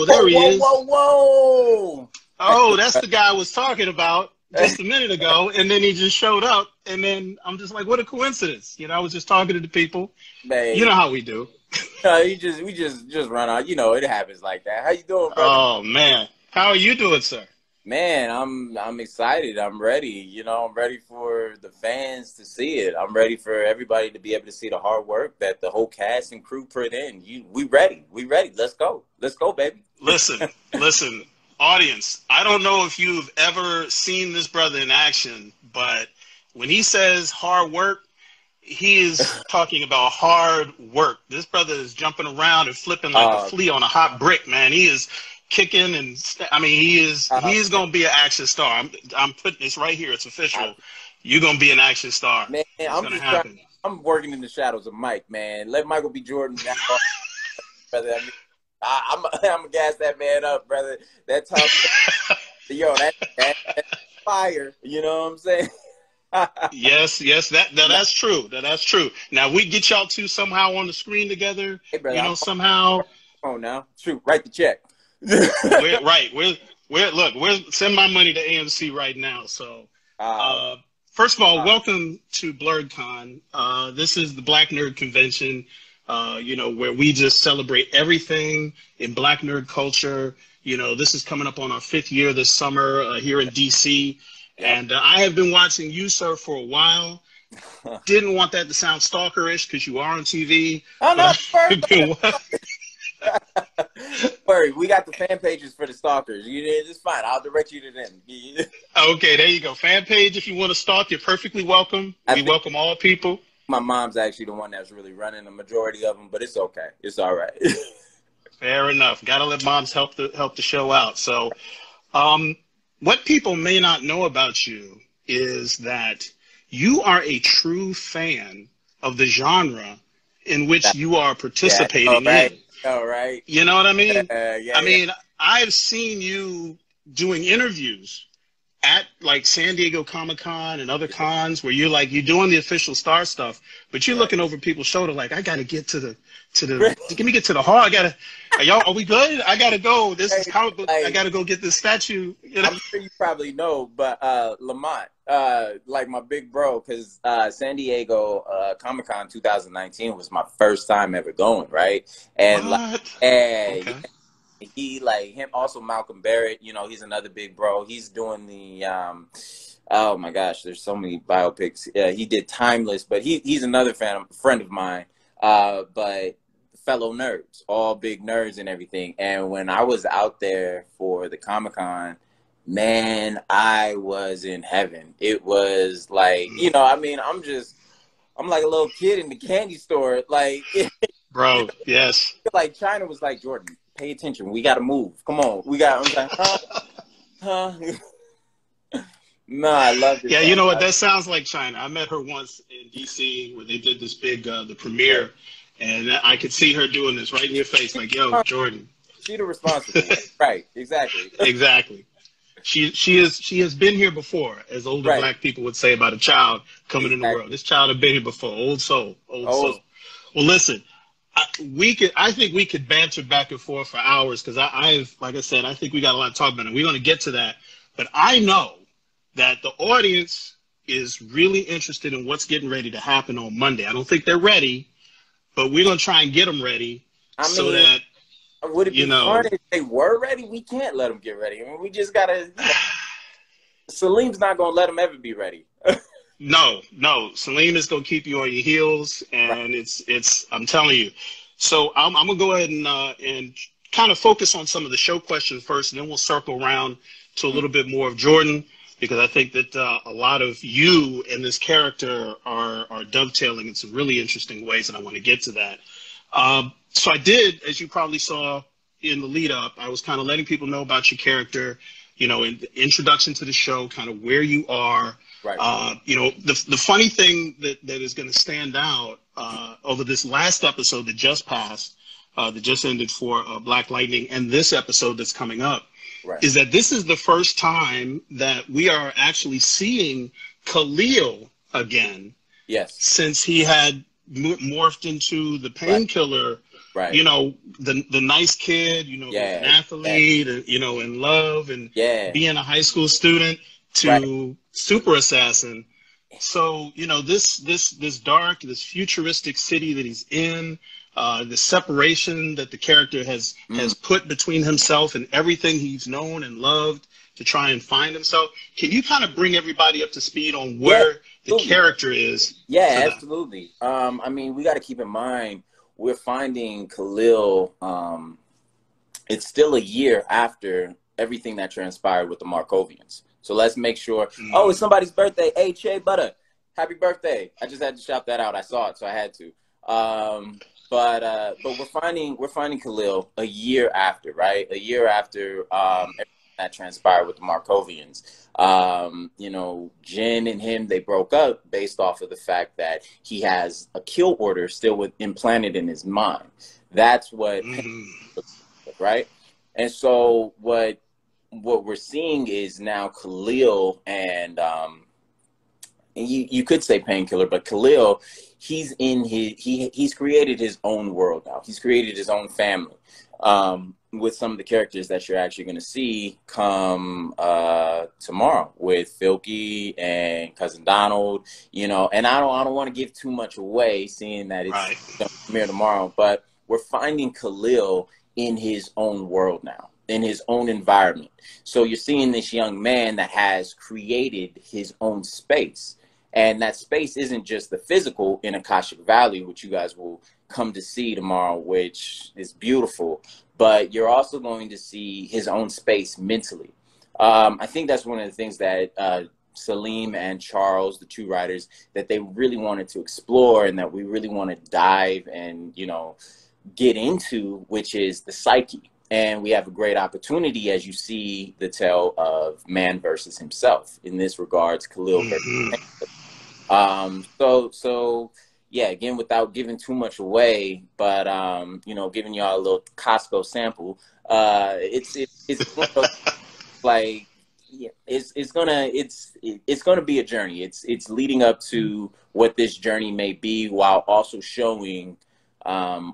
Oh, there he is. Whoa. Oh, that's the guy I was talking about just a minute ago, and then he just showed up, and then I'm just like, what a coincidence. You know, I was just talking to the people. Man, you know how we do. we just run out. You know, it happens like that. How you doing, brother? Oh, man. How are you doing, sir? Man, I'm excited. I'm ready. You know, I'm ready for the fans to see it. I'm ready for everybody to be able to see the hard work that the whole cast and crew put in. We ready. We ready. Let's go. Let's go, baby. Listen, audience, I don't know if you've ever seen this brother in action, but when he says hard work, he is talking about hard work. This brother is jumping around and flipping like a flea on a hot brick, man. He is kicking and he is going to be an action star. I'm putting this right here. It's official. You're going to be an action star. Man, I'm working in the shadows of Mike, man. Let Michael B. Jordan now. Brother, I'm gonna gas that man up, brother. That time, yo, that's fire. You know what I'm saying? yes, that's true. That's true. Now we get y'all two somehow on the screen together. Hey, brother, you know, somehow. Oh, now, shoot, write the check. We're send my money to AMC right now. So, first of all, welcome to BlurredCon. This is the Black Nerd Convention. You know, where we just celebrate everything in Black nerd culture. You know, this is coming up on our 5th year this summer here in DC. And I have been watching you, sir, for a while. Didn't want that to sound stalkerish because you are on TV. I'm not worry, we got the fan pages for the stalkers. It's fine. I'll direct you to them. Okay, there you go. Fan page, if you want to stalk, you're perfectly welcome. We welcome all people. My mom's actually the one that's really running the majority of them, but it's okay. It's all right. Fair enough. Got to let moms help the show out. So, what people may not know about you is that you are a true fan of the genre in which you are participating in. All right. You know what I mean? Yeah, I mean, I've seen you doing interviews at like San Diego Comic-Con and other cons where you're doing the official star stuff, but you're looking over people's shoulder like, I got to get to the get me to the hall. Are we good? I got to go. This is comic book. I got to go get this statue. You know? I'm sure you probably know, but Lamont, like my big bro, because San Diego Comic-Con 2019 was my first time ever going, right? And he him also Malcolm Barrett, you know, he's another big bro. He's doing the oh my gosh, there's so many biopics. He did Timeless, but he's another friend of mine. But fellow nerds, all big nerds and everything. And when I was out there for the Comic-Con, man, I was in heaven. It was like, you know, I mean, I'm like a little kid in the candy store, like bro. Yes. Like China was like, Jordan, pay attention. We got to move. Come on. I'm like, huh? No, I love it. Yeah, you know what? That sounds like China. I met her once in DC where they did this big the premiere, and I could see her doing this right in your face, like, "Yo, Jordan." She the responsible one. Right? Exactly. Exactly. She has been here before, as older Black people would say about a child coming in the world. This child had been here before. Old soul. Well, listen. I think we could banter back and forth for hours because like I said, I think we got a lot to talk about, and we're going to get to that. But I know that the audience is really interested in what's getting ready to happen on Monday. I don't think they're ready, but we're going to try and get them ready so that, would it be fun if they were ready? We can't let them get ready. I mean, we just got to, Salim's not going to let them ever be ready. No. Salim is going to keep you on your heels, and it's. I'm telling you. So I'm going to go ahead and kind of focus on some of the show questions first, and then we'll circle around to a little bit more of Jordan, because I think that a lot of you and this character are dovetailing in some really interesting ways, and I want to get to that. So I did, as you probably saw in the lead up, I was kind of letting people know about your character, you know, in the introduction to the show, kind of where you are. Right. You know, the funny thing that is going to stand out over this last episode that just passed, that just ended for Black Lightning, and this episode that's coming up, is that this is the first time that we are actually seeing Khalil again. Yes. Since he had morphed into the Painkiller Right. you know, the nice kid, you know, who's an Yeah. athlete, you know, in love and Yeah. being a high school student Right. to super assassin. So, you know, this dark, this futuristic city that he's in, the separation that the character has put between himself and everything he's known and loved to try and find himself. Can you kind of bring everybody up to speed on Yeah. where the Absolutely. character is Yeah, for that? absolutely. I mean, we got to keep in mind we're finding Khalil. It's still a year after everything that transpired with the Markovians. So let's make sure. Oh, it's somebody's birthday. Hey, Che Butter, happy birthday! I just had to shout that out. I saw it, so I had to. But we're finding Khalil a year after, right? A year after everything that transpired with the Markovians. You know, Jin and him, they broke up based off of the fact that he has a kill order still implanted in his mind. That's what, right? And so what we're seeing is now Khalil and you could say Painkiller, but Khalil, he's created his own world now. He's created his own family. With some of the characters that you're actually going to see come tomorrow with Filky and Cousin Donald, you know, and I don't want to give too much away, seeing that it's going to premiere tomorrow, but we're finding Khalil in his own world now, in his own environment. So you're seeing this young man that has created his own space. And that space isn't just the physical in Akashic Valley, which you guys will come to see tomorrow, which is beautiful, but you're also going to see his own space mentally. I think that's one of the things that Salim and Charles, the two writers, that they really wanted to explore and that we really want to dive and, you know, get into, which is the psyche. And we have a great opportunity as you see the tale of man versus himself. In this regards, Khalil versus so yeah, again, without giving too much away, but you know, giving y'all a little Costco sample, it's like, yeah, it's gonna be a journey. It's leading up to what this journey may be, while also showing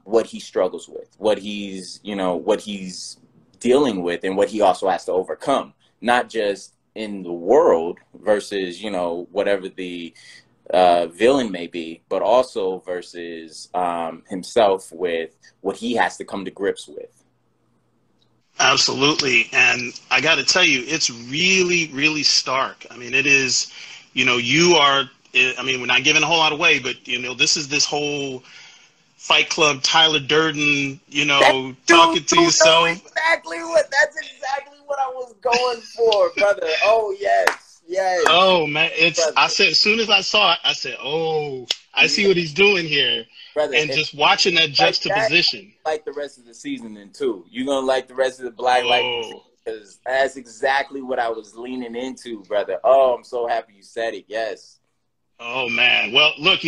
what he struggles with, what he's dealing with, and what he also has to overcome, not just in the world versus, you know, whatever the villain may be, but also versus himself with what he has to come to grips with. Absolutely. And I got to tell you, it's really, really stark. I mean, it is, you know, I mean, we're not giving a whole lot away, but, you know, this is this whole Fight Club, Tyler Durden, you know, talking to yourself. That's exactly what I was going for, brother. Oh, yes. Yes. Oh man, I said, as soon as I saw it, I said, oh, I see what he's doing here. Brother, and just watching that juxtaposition. Like the rest of the season then too. You're gonna like the rest of the Black Light, because that's exactly what I was leaning into, brother. Oh, I'm so happy you said it. Yes. Oh man. Well, look,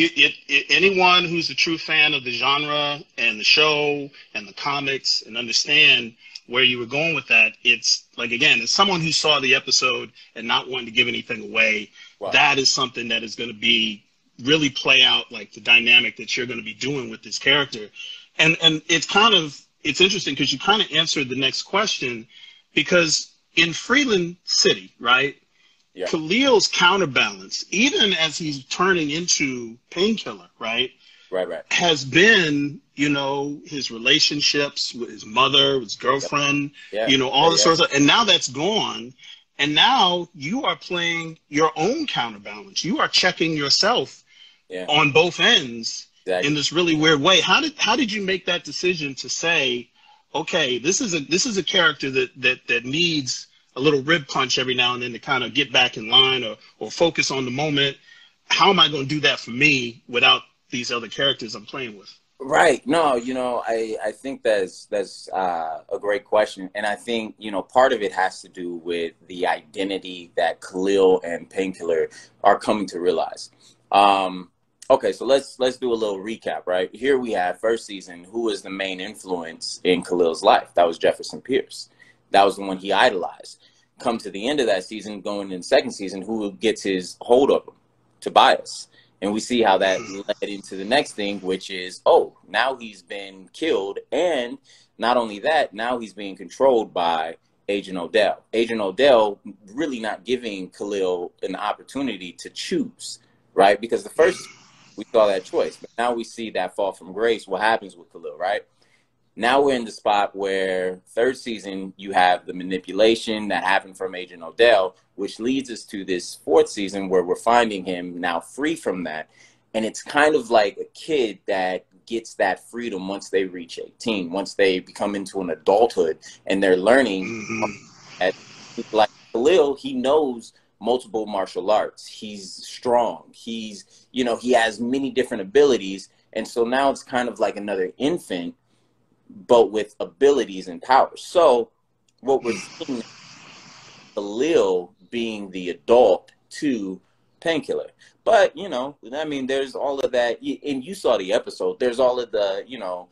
anyone who's a true fan of the genre and the show and the comics and understand where you were going with that, it's like, again, as someone who saw the episode and not wanting to give anything away, wow, that is something that is going to be really play out, like the dynamic that you're going to be doing with this character. And it's interesting because you kind of answered the next question, because in Freeland City, right? Yeah. Khalil's counterbalance, even as he's turning into Painkiller, right? Right. Has been, you know, his relationships with his mother, his girlfriend, you know, all this sort of stuff. And now that's gone. And now you are playing your own counterbalance. You are checking yourself on both ends in this really weird way. How did you make that decision to say, okay, this is a character that needs a little rib punch every now and then to kind of get back in line or focus on the moment? How am I going to do that for me without these other characters I'm playing with? Right. No, you know, I think that's a great question. And I think, you know, part of it has to do with the identity that Khalil and Painkiller are coming to realize. Okay, so let's do a little recap, right? Here we have first season, who is the main influence in Khalil's life? That was Jefferson Pierce. That was the one he idolized. Come to the end of that season, going in second season, who gets his hold of him? Tobias. And we see how that led into the next thing, which is, oh, now he's been killed. And not only that, now he's being controlled by Agent Odell. Agent Odell really not giving Khalil an opportunity to choose, right? Because the first we saw that choice, but now we see that fall from grace. What happens with Khalil, right? Now we're in the spot where third season, you have the manipulation that happened from Agent Odell, which leads us to this fourth season where we're finding him now free from that. And it's kind of like a kid that gets that freedom once they reach 18, once they become into an adulthood and they're learning. At, like Khalil, he knows multiple martial arts. He's strong. He's, you know, he has many different abilities. And so now it's kind of like another infant, but with abilities and powers. So what we're seeing, Khalil being the adult to Painkiller. But, you know, I mean, there's all of that. And you saw the episode. There's all of the, you know,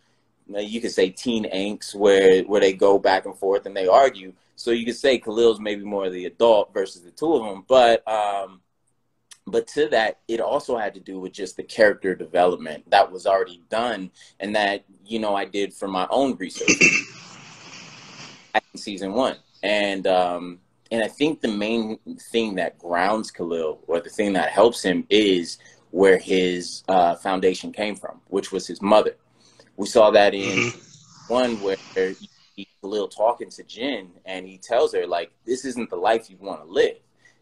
you could say teen angst where they go back and forth and they argue. So you could say Khalil's maybe more the adult versus the two of them. But to that, it also had to do with just the character development that was already done and that, you know, I did for my own research in season 1. And I think the main thing that grounds Khalil, or the thing that helps him, is where his foundation came from, which was his mother. We saw that in one where you see Khalil talking to Jen, and he tells her, like, this isn't the life you want to live.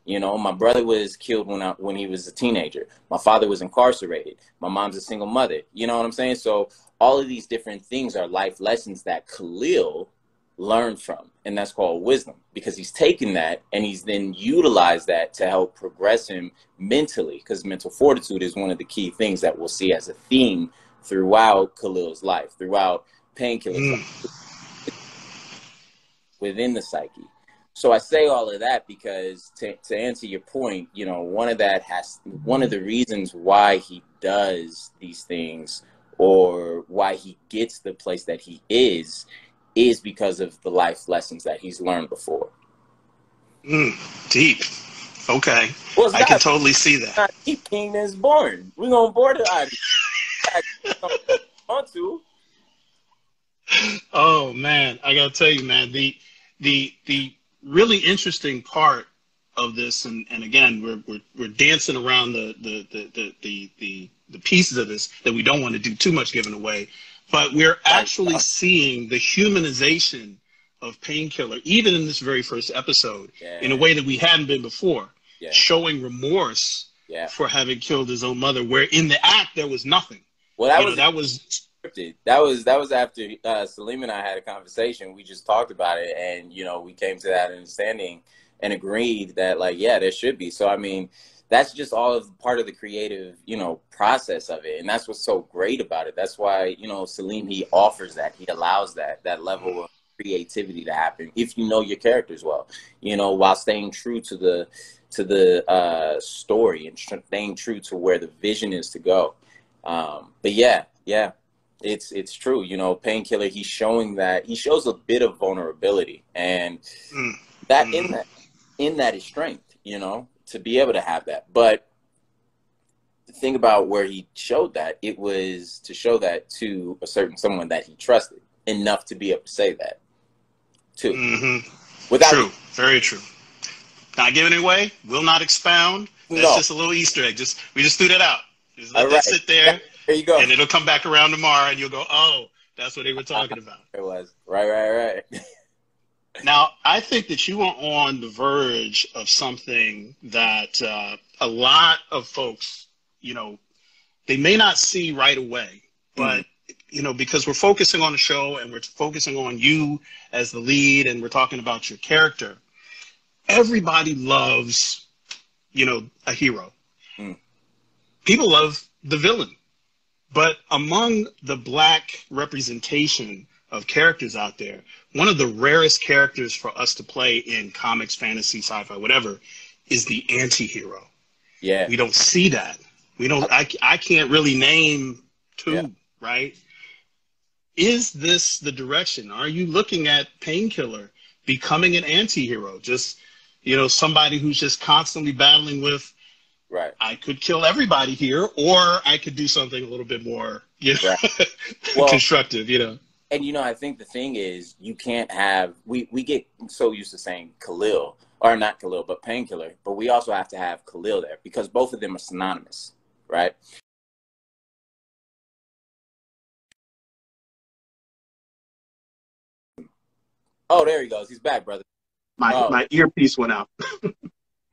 You know, my brother was killed when he was a teenager. My father was incarcerated. My mom's a single mother. You know what I'm saying? So all of these different things are life lessons that Khalil learned from, and that's called wisdom, because he's taken that and he's then utilized that to help progress him mentally, because mental fortitude is one of the key things that we'll see as a theme throughout Khalil's life, throughout Painkiller's life, within the psyche. So I say all of that because to answer your point, you know, one of the reasons why he does these things, or why he gets the place that he is because of the life lessons that he's learned before. Deep. Okay. Well, I can totally see that. Deep King is born. We're going to board it out. Want to. Oh, man. I got to tell you, man, the really interesting part of this, and again, we're dancing around the pieces of this that we don't want to do too much giving away. But we're actually seeing the humanization of Painkiller, even in this very first episode, in a way that we hadn't been before, showing remorse for having killed his own mother, where in the act there was nothing. Well, that was scripted. That was after Salim and I had a conversation. We just talked about it, and, you know, we came to that understanding and agreed that, like, yeah, there should be. So, I mean, that's just all of part of the creative, you know, process of it. And that's what's so great about it. That's why, you know, Salim, he offers that. He allows that level of creativity to happen if you know your characters well, you know, while staying true to the story and staying true to where the vision is to go. But yeah, it's true. You know, Painkiller, he's showing that, he shows a bit of vulnerability, and that in that is strength, you know, to be able to have that. But the thing about where he showed that, it was to show that to a certain someone that he trusted enough to be able to say that too. True, very true. Not giving it away, will not expound. That's just a little Easter egg. We just threw that out. Just let that sit there. There you go. And it'll come back around tomorrow, and you'll go, oh, that's what they were talking about. It was. Right. Now, I think that you are on the verge of something that a lot of folks, you know, they may not see right away, but, you know, because we're focusing on the show and we're focusing on you as the lead and we're talking about your character, everybody loves, you know, a hero. People love the villain. But among the Black representation of characters out there, one of the rarest characters for us to play in comics, fantasy, sci-fi, whatever, is the anti-hero. Yeah. We don't see that. We don't, I can't really name two, right? Is this the direction? Are you looking at Painkiller becoming an anti-hero? Just, you know, somebody who's just constantly battling with Right. I could kill everybody here, or I could do something a little bit more, Right. Well, constructive, you know. and I think the thing is, you can't have, we get so used to saying Khalil, or not Khalil, but Painkiller, but we also have to have Khalil there because both of them are synonymous, right? Oh, there he goes. He's back, brother. Oh, My earpiece went out.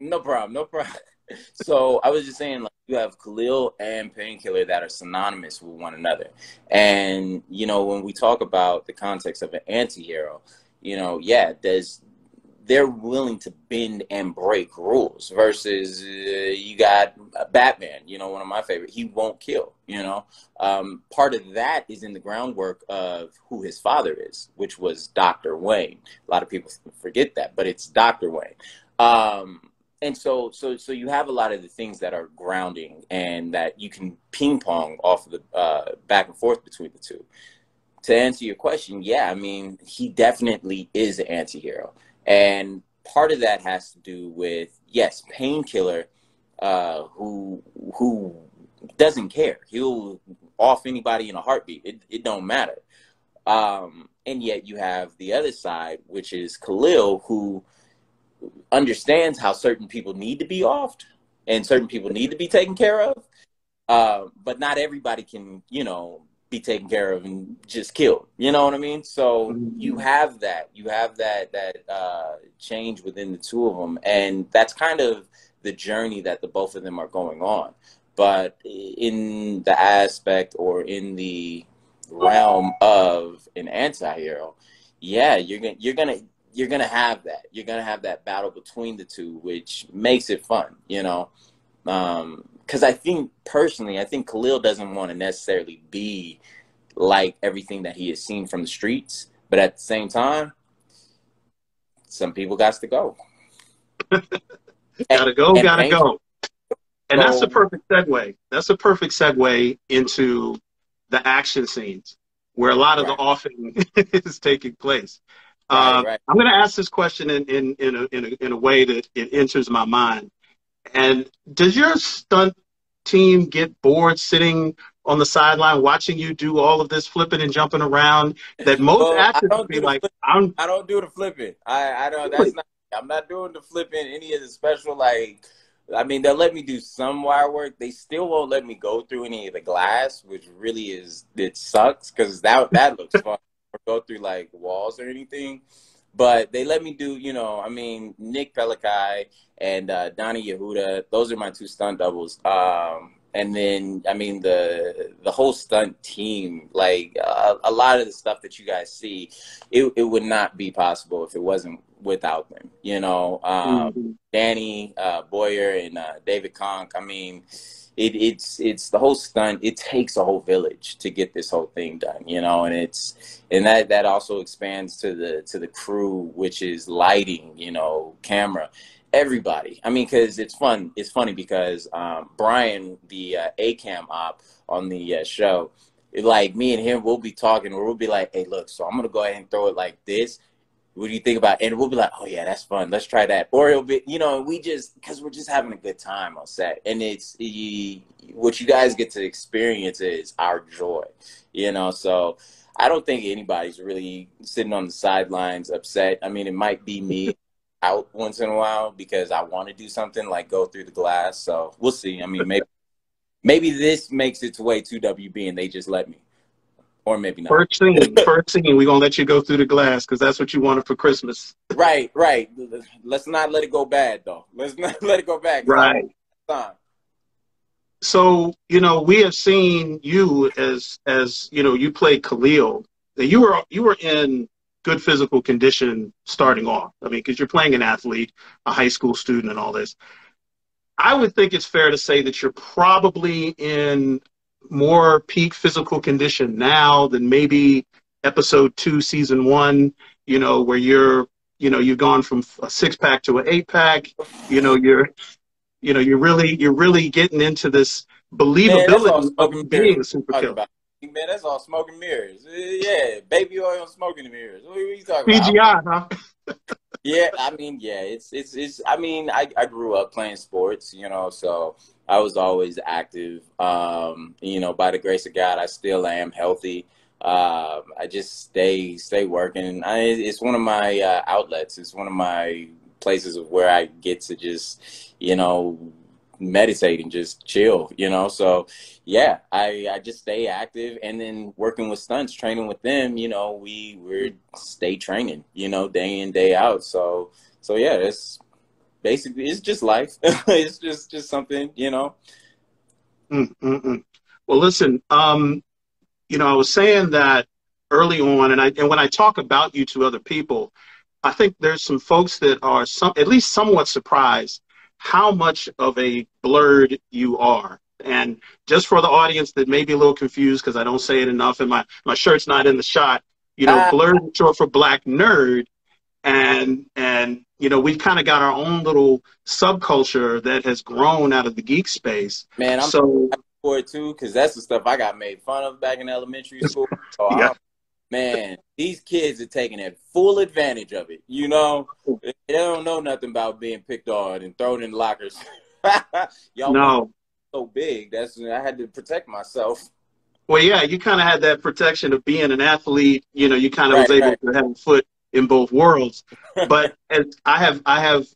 no problem. No problem. So I was just saying, like, you have Khalil and Painkiller that are synonymous with one another. And, when we talk about the context of an anti-hero, yeah, they're willing to bend and break rules versus you got Batman, one of my favorite. He won't kill. Part of that is in the groundwork of who his father is, which was Dr. Wayne. A lot of people forget that, but it's Dr. Wayne. And so you have a lot of the things that are grounding and that you can ping pong off of the back and forth between the two. To answer your question, yeah, I mean, he definitely is an anti-hero. And part of that has to do with, yes, Painkiller, who doesn't care. He'll off anybody in a heartbeat. It don't matter. And yet you have the other side, which is Khalil, who understands how certain people need to be offed and certain people need to be taken care of. But not everybody can, be taken care of and just killed. You know what I mean? So you have that change within the two of them. And that's kind of the journey that the both of them are going on. But in the aspect or in the realm of an anti-hero, yeah, you're gonna have that. You're gonna have that battle between the two, which makes it fun, because I think Khalil doesn't want to necessarily be like everything that he has seen from the streets, but at the same time, some people got to go. Gotta go. And that's a perfect segue. That's a perfect segue into the action scenes where a lot of the offing is taking place. Right. I'm going to ask this question in a way that it enters my mind. And does your stunt team get bored sitting on the sideline watching you do all of this flipping and jumping around? That most actors would be like, I don't do the flipping. I don't. Really? I'm not doing the flipping. Any of the special, like, I mean, they'll let me do some wire work. They still won't let me go through any of the glass, which really it sucks because that looks fun. Or go through like walls or anything. But they let me do, I mean, Nick Pelikai and Donnie Yehuda, those are my two stunt doubles. And then, I mean, the whole stunt team, like a lot of the stuff that you guys see, it would not be possible if it wasn't without them. Danny Boyer and David Conk. I mean, it's the whole stunt. It takes a whole village to get this whole thing done, and that also expands to the crew, which is lighting, camera, everybody. I mean, because it's fun. It's funny because Brian, the ACAM op on the show, like me and him, we'll be talking, or we'll be like, "Hey, look, so I'm gonna go ahead and throw it like this. What do you think about it?" And we'll be like, "Oh yeah, that's fun. Let's try that." Or it'll be, because we're just having a good time on set, and what you guys get to experience is our joy, So I don't think anybody's really sitting on the sidelines upset. I mean, it might be me out once in a while because I want to do something like go through the glass. So we'll see. I mean, maybe this makes its way to WB and they just let me. Or maybe not. First thing, we're going to let you go through the glass because that's what you wanted for Christmas. Right. Let's not let it go bad, though. Let's not let it go bad. Right. So, we have seen you as you played Khalil. You were in good physical condition starting off. I mean, because you're playing an athlete, a high school student and all this. I would think it's fair to say that you're probably in more peak physical condition now than maybe episode 2, season 1, where you've gone from a 6-pack to an 8-pack, you're really getting into this believability of being a super killer. Man, that's all smoke and mirrors. Yeah, baby oil and smoke and mirrors. What are you talking CGI, about? Huh? Yeah, I mean, yeah, it's I mean, I grew up playing sports, so I was always active. You know, by the grace of God, I still am healthy. I just stay working. It's one of my outlets. It's one of my places of where I get to just, you know, meditate and just chill, you know. So yeah, I just stay active, and then working with stunts, training with them, you know, we're stay training, you know, day in, day out. So yeah, it's basically, it's just life. It's just something, you know. Mm-mm-mm. Well, listen, you know, I was saying that early on, and when I talk about you to other people, I think there's some folks that are at least somewhat surprised how much of a blurred you are. And just for the audience that may be a little confused because I don't say it enough and my shirt's not in the shot, you know, Ah, blurred is short for black nerd. And you know, we've kind of got our own little subculture that has grown out of the geek space. man, I'm So happy for it too, because that's the stuff I got made fun of back in elementary school. So yeah, man, these kids are taking it full advantage of it. You know, they don't know nothing about being picked on and thrown in lockers. Y'all want no. so big. I had to protect myself. Well, yeah, you kind of had that protection of being an athlete. You know, you kind of was Right, able right. to have a foot in both worlds. But as I have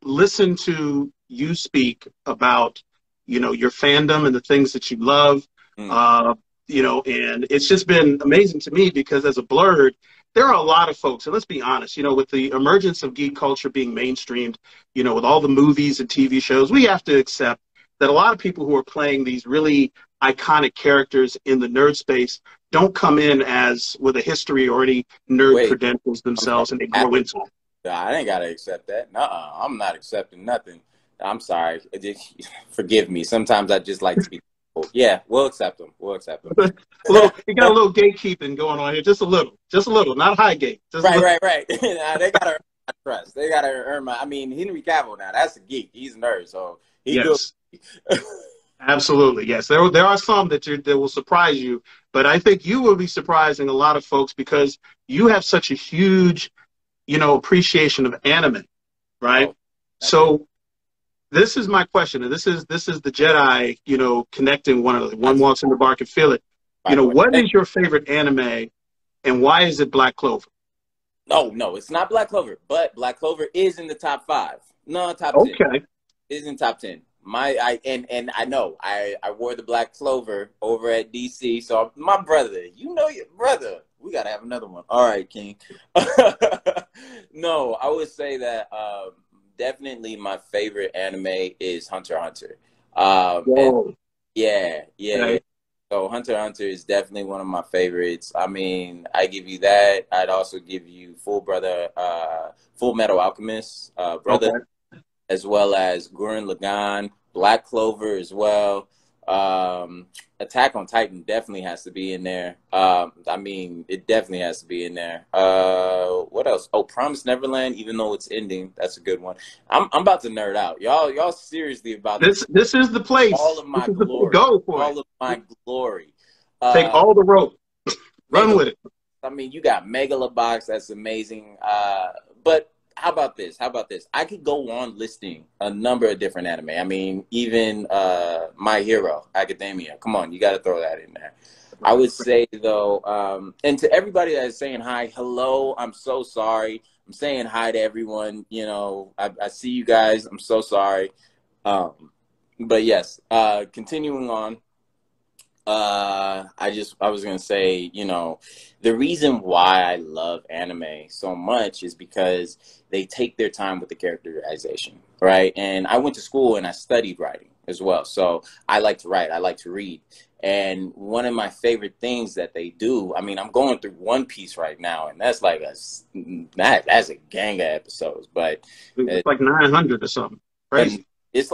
listened to you speak about, you know, your fandom and the things that you love, Mm. uh, you know, and it's just been amazing to me because as a blurred, there are a lot of folks, and let's be honest, you know, with the emergence of geek culture being mainstreamed, you know, with all the movies and TV shows, we have to accept that a lot of people who are playing these really iconic characters in the nerd space don't come in as with a history or any nerd Wait, credentials I'm sorry. themselves, and they grow into it. I ain't gotta accept that. Nuh-uh. I'm not accepting nothing. I'm sorry. Forgive me. Sometimes I just like to be cool. Yeah, we'll accept them. We'll accept them. A little, you got a little gatekeeping going on here, just a little, not high gate, just a Right, little. right, right. Nah, they gotta earn my trust. They gotta earn my. I mean, Henry Cavill now. That's a geek. He's a nerd, so he good. Yes, absolutely. Yes, there are some that will surprise you, but I think you will be surprising a lot of folks because you have such a huge, you know, appreciation of anime, right? Oh, I do. So this is my question, and this is the Jedi, you know, connecting one of one That's walks in the bar can feel it. by You know, the way. what is your favorite anime, and why is it Black Clover? No, no, it's not Black Clover, but Black Clover is in the top 5. No, top 10. Okay, Is in top 10. And I know I wore the Black Clover over at DC. So my brother, you know your brother. We gotta have another one. All right, King. No, I would say that definitely my favorite anime is Hunter x Hunter. And whoa, yeah, yeah, yeah. okay, So Hunter x Hunter is definitely one of my favorites. I mean, I give you that. I'd also give you Full Metal Alchemist, brother, okay. as well as Gurren Lagann, Black Clover as well. Attack on Titan definitely has to be in there. I mean, it definitely has to be in there. What else? Oh, Promised Neverland, even though it's ending, that's a good one. I'm about to nerd out. Y'all seriously about to This is the all place. of This my is the glory. go for it. All of my glory. Take Uh all the rope, run Mega with it. I mean, you got Megalobox, that's amazing. But how about this? How about this? I could go on listing a number of different anime. I mean, even My Hero Academia. Come on, you got to throw that in there. I would say though, and to everybody that is saying hi, hello. I'm so sorry. I'm saying hi to everyone. You know, I see you guys. I'm so sorry. But yes, continuing on. I was gonna say, you know, the reason why I love anime so much is because they take their time with the characterization, right? And I went to school and I studied writing as well, so I like to write, I like to read, and one of my favorite things that they do. I mean, I'm going through One Piece right now, and that's like that's a gang of episodes, but It's like 900 or something. and Crazy. it's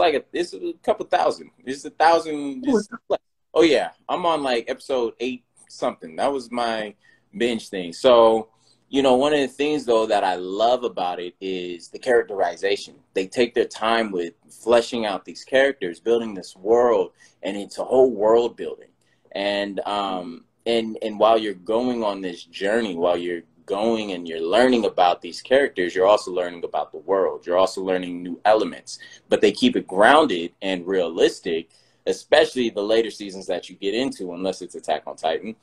a couple thousand. It's a thousand. It's like, oh yeah, I'm on like episode 8 something. That was my binge thing. So, you know, one of the things though that I love about it is the characterization. They take their time with fleshing out these characters, building this world, and it's a whole world building. And while you're going on this journey, while you're going and you're learning about these characters, you're also learning about the world. You're also learning new elements, but they keep it grounded and realistic, especially the later seasons that you get into, unless it's Attack on Titan,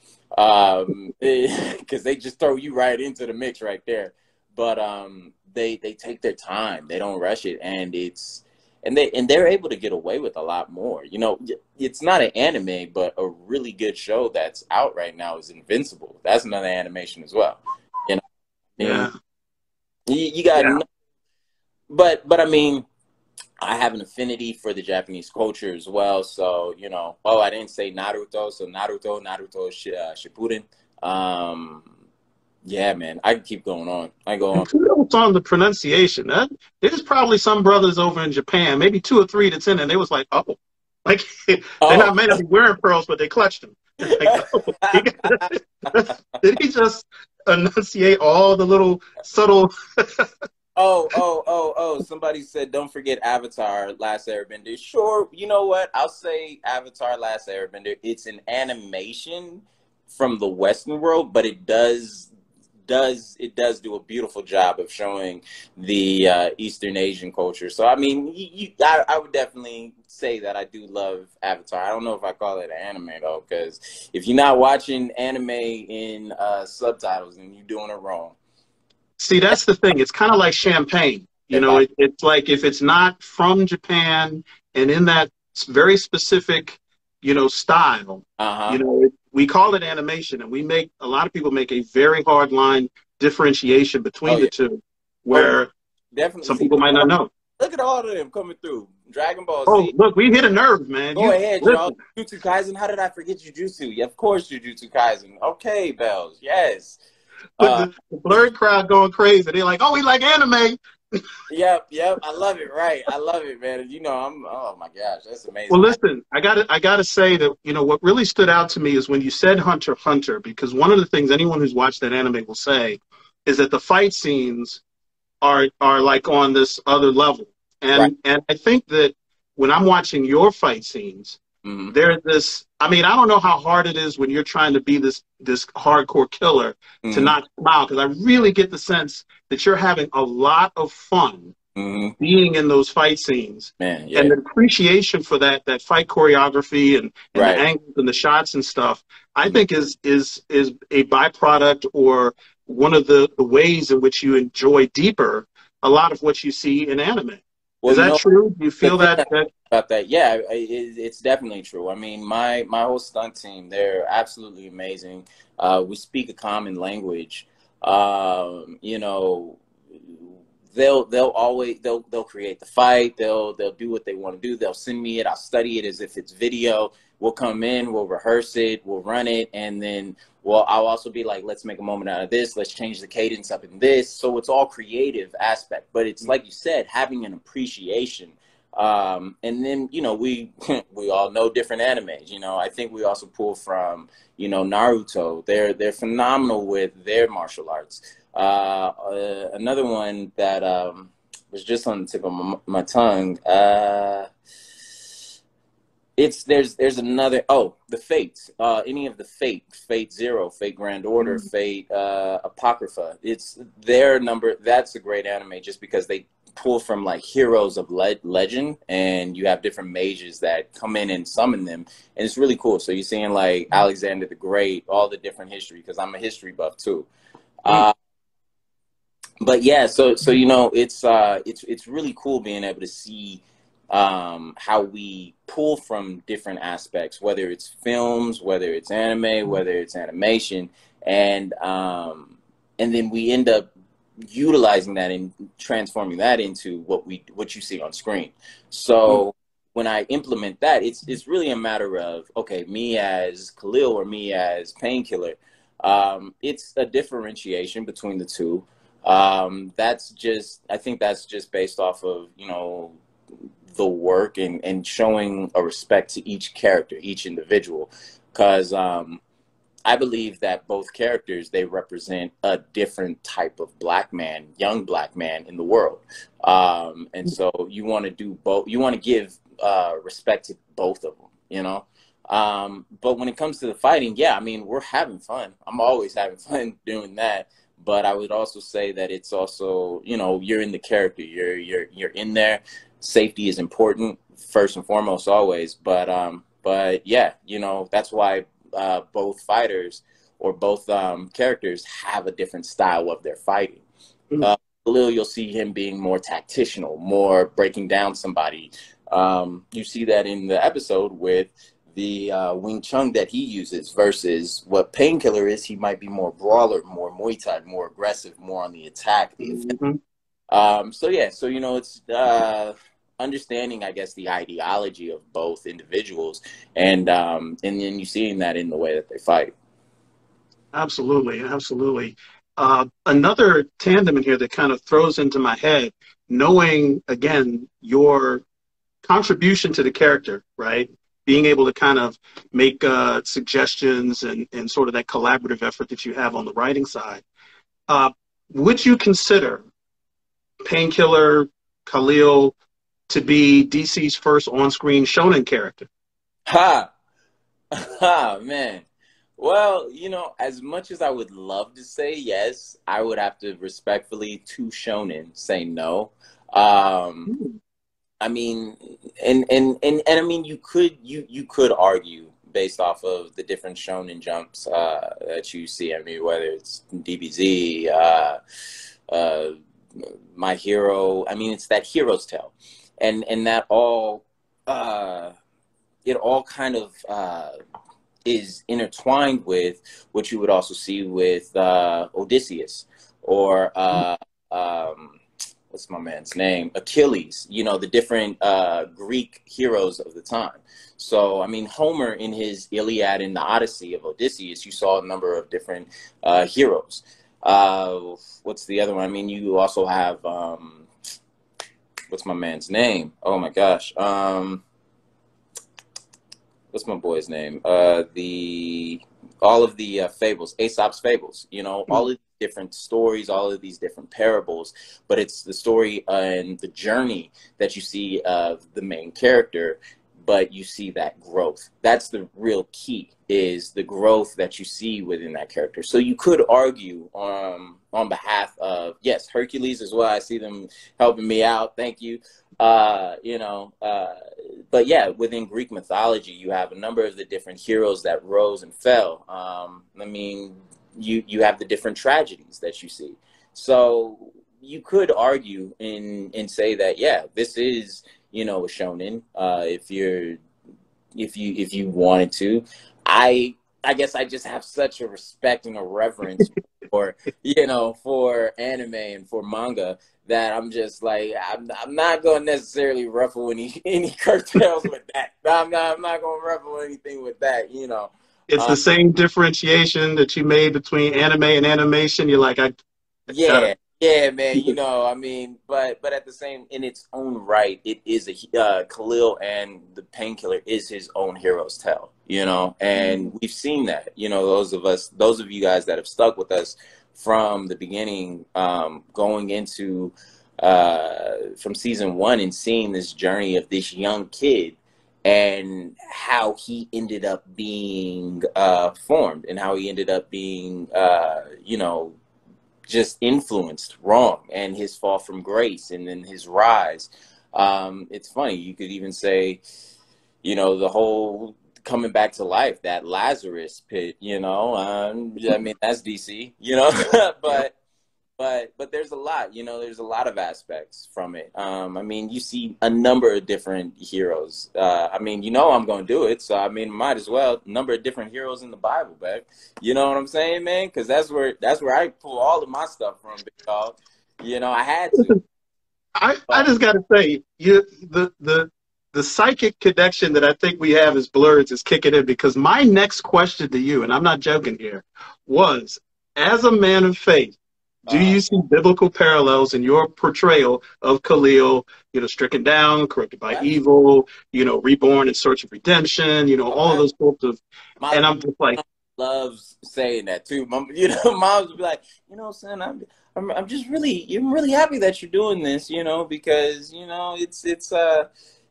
because they just throw you right into the mix right there. But they take their time. They don't rush it, and they're able to get away with a lot more. You know, it's not an anime, but a really good show that's out right now is Invincible. That's another animation as well. You know, Yeah. you got, Yeah. but I mean, I have an affinity for the Japanese culture as well. So, you know, I didn't say Naruto. So Naruto Shippuden. Yeah, man, I can keep going on. I go on. Kudos on the pronunciation. There's probably some brothers over in Japan, maybe 2 or 3 that's in, and they was like, oh, like they're not meant to be wearing pearls, but they clutched them. Like, oh, did he just enunciate all the little subtle? Somebody said, don't forget Avatar, Last Airbender. Sure, you know what? I'll say Avatar, Last Airbender. It's an animation from the Western world, but it does do a beautiful job of showing the Eastern Asian culture. So, I mean, I would definitely say that I do love Avatar. I don't know if I call it an anime, though, because if you're not watching anime in subtitles, then you're doing it wrong. See, that's the thing. It's kind of like champagne. You know, it's like if it's not from Japan and in that very specific, you know, style, you know, we call it animation, and a lot of people make a very hard line differentiation between the two, where definitely some people might not know. Look at all of them coming through. Dragon Ball Z. Oh, look, we hit a nerve, man. Go ahead, y'all. Jujutsu Kaisen. How did I forget Jujutsu? Yeah, of course, Jujutsu Kaisen. Okay, Bells. Yes. The blurred crowd going crazy. They're like, oh, we like anime. Yep. I love it. Right. I love it, man. You know, oh my gosh, that's amazing. Well, listen, I gotta say that, you know, what really stood out to me is when you said Hunter x Hunter, because one of the things anyone who's watched that anime will say is that the fight scenes are like on this other level. And I think that when I'm watching your fight scenes, there's this, I mean, I don't know how hard it is when you're trying to be this hardcore killer to not smile, because I really get the sense that you're having a lot of fun being in those fight scenes. Man, yeah. And the appreciation for that fight choreography and the angles and the shots and stuff, I think is a byproduct or one of the ways in which you enjoy deeper a lot of what you see in anime. Well, is that true? Do you feel that? About that? Yeah, it's definitely true. I mean, my whole stunt team, they're absolutely amazing. We speak a common language. You know, they'll create the fight. They'll do what they want to do. They'll send me it. I'll study it as if it's video. We'll come in, we'll rehearse it, we'll run it, and then I'll also be like, let's make a moment out of this. Let's change the cadence up in this. So it's all creative aspect, but it's like you said, having an appreciation. And then, you know, we all know different animes. You know, I think we also pull from, you know, Naruto. They're phenomenal with their martial arts. Another one that was just on the tip of my tongue. There's another, the Fates, any of the Fate Zero, Fate Grand Order, Fate Apocrypha. It's their number. That's a great anime just because they pull from like heroes of legend, and you have different mages that come in and summon them, and it's really cool. So you're seeing like Alexander the Great, all the different history, because I'm a history buff too. But yeah, so you know, it's really cool being able to see how we pull from different aspects, whether it's films, whether it's anime, whether it's animation, and then we end up utilizing that and transforming that into what you see on screen. So when I implement that, it's really a matter of, okay, me as Khalil or me as Painkiller, it's a differentiation between the two. I think that's just based off of, you know, the work and showing a respect to each character, each individual, because I believe that both characters, they represent a different type of black man, young black man in the world, and so you want to do both. You want to give respect to both of them, you know. But when it comes to the fighting, yeah, I mean, we're having fun. I'm always having fun doing that. but I would also say that it's also, you know, you're in the character, you're in there. Safety is important first and foremost always, but yeah, you know, that's why both fighters or both characters have a different style of their fighting. Khalil, you'll see him being more tactical, more breaking down somebody. You see that in the episode with the Wing Chun that he uses versus what Painkiller is. He might be more brawler, more Muay Thai, more aggressive, more on the attack. So yeah, so you know, it's understanding, I guess, the ideology of both individuals, and then you seeing that in the way that they fight. Absolutely, absolutely. Another tandem in here that kind of throws into my head, knowing again your contribution to the character, right? Being able to kind of make suggestions and sort of that collaborative effort that you have on the writing side. Would you consider Painkiller Khalil to be DC's first on-screen shonen character? Ha! Ha, man. Well, you know, as much as I would love to say yes, I would have to respectfully to shonen say no. I mean, and I mean, you could argue based off of the different shonen jumps that you see. I mean, whether it's DBZ, My Hero. I mean, it's that hero's tale, and that all it all kind of is intertwined with what you would also see with Odysseus or what's my man's name? Achilles, you know, the different Greek heroes of the time. So, I mean, Homer in his Iliad and the Odyssey of Odysseus, you saw a number of different heroes. What's the other one? I mean, you also have, what's my man's name? Oh my gosh. What's my boy's name? All of the fables, Aesop's fables, you know, all of the different stories, all of these different parables, but it's the story and the journey that you see of the main character, but you see that growth. That's the real key, is the growth that you see within that character. So you could argue on behalf of, yes, Hercules as well. I see them helping me out. Thank you. You know, but yeah, within Greek mythology, you have a number of the different heroes that rose and fell. I mean, you have the different tragedies that you see. So you could argue and say that, yeah, this is, you know, a shonen. If you wanted to, I guess I just have such a respect and a reverence for, you know, for anime and for manga, that I'm just like, I'm not going to necessarily ruffle any curtails with that. I'm not going to ruffle anything with that, you know. It's the same differentiation that you made between anime and animation. You're like, yeah, man. You know, I mean, but at the same, in its own right, it is a Khalil, and the Painkiller is his own hero's tale. You know, and we've seen that. You know, those of you guys that have stuck with us from the beginning, going into from season 1 and seeing this journey of this young kid and how he ended up being formed, and how he ended up being, you know, just influenced wrong, and his fall from grace, and then his rise. It's funny, you could even say, you know, the whole coming back to life, that Lazarus pit, you know, I mean, that's DC, you know, but there's a lot, you know, there's a lot of aspects from it. I mean, you see a number of different heroes. I mean, you know, I'm going to do it. So, I mean, might as well, number of different heroes in the Bible, babe. You know what I'm saying, man? Because that's where I pull all of my stuff from, big dog. You know, I had to. I just got to say, the psychic connection that I think we have as blurs is kicking in, because my next question to you, and I'm not joking here, was, as a man of faith, do you see biblical parallels in your portrayal of Khalil, you know, stricken down, corrupted by evil, you know, reborn in search of redemption, you know, all of those sorts of, and I'm just like, loves saying that too. You know, moms would be like, you know, son, I'm just really, I'm really happy that you're doing this, you know, because, you know, it's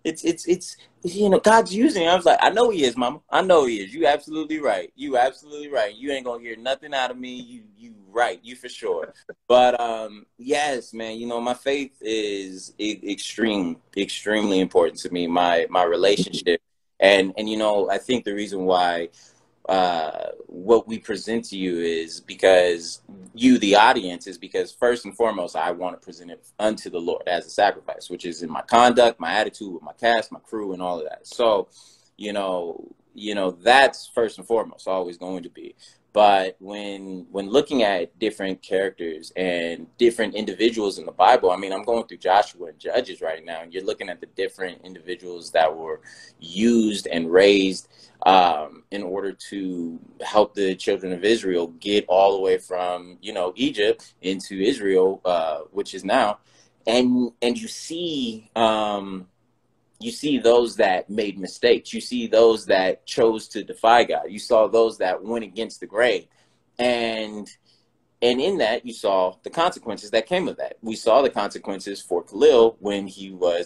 it's you know, God's using it. I was like, I know he is, mama. I know he is. You absolutely right. You absolutely right. You ain't gonna hear nothing out of me. You right. You for sure. But yes, man, you know, my faith is extremely important to me. My relationship. And you know, I think the reason why what we present to you is because you, the audience, is because first and foremost, I want to present it unto the Lord as a sacrifice, which is in my conduct, my attitude with my cast, my crew, and all of that. So, that's first and foremost always going to be. But when looking at different characters and different individuals in the Bible, I mean, I'm going through Joshua and Judges right now, and you're looking at the different individuals that were used and raised in order to help the children of Israel get all the way from, Egypt into Israel, which is now, and you see those that made mistakes. You see those that chose to defy God. You saw those that went against the grain. And in that, you saw the consequences that came of that. We saw the consequences for Khalil when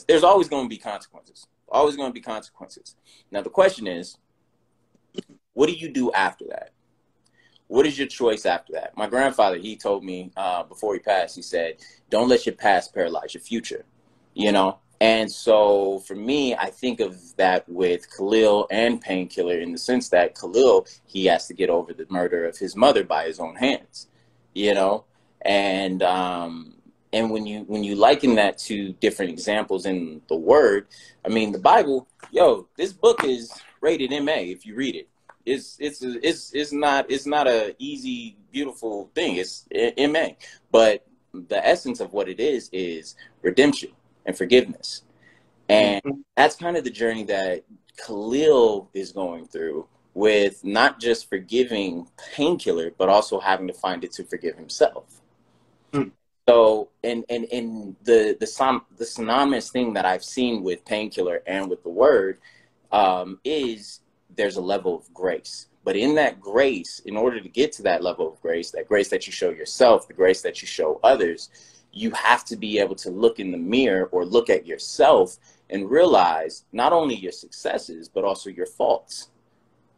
there's always going to be consequences. Always going to be consequences. Now, the question is, what do you do after that? What is your choice after that? My grandfather, he told me before he passed, he said, don't let your past paralyze your future, And so for me, I think of that with Khalil and Painkiller in the sense that Khalil, he has to get over the murder of his mother by his own hands, And when you liken that to different examples in the Word, I mean, the Bible, this book is rated MA if you read it. It's not a easy, beautiful thing. It's MA, but the essence of what it is redemption and forgiveness. And that's kind of the journey that Khalil is going through, with not just forgiving Painkiller, but also having to find it to forgive himself. So, and the synonymous thing that I've seen with Painkiller and with the Word is there's a level of grace. But in that grace, in order to get to that level of grace, that grace that you show yourself, the grace that you show others, you have to be able to look in the mirror or look at yourself and realize not only your successes, but also your faults.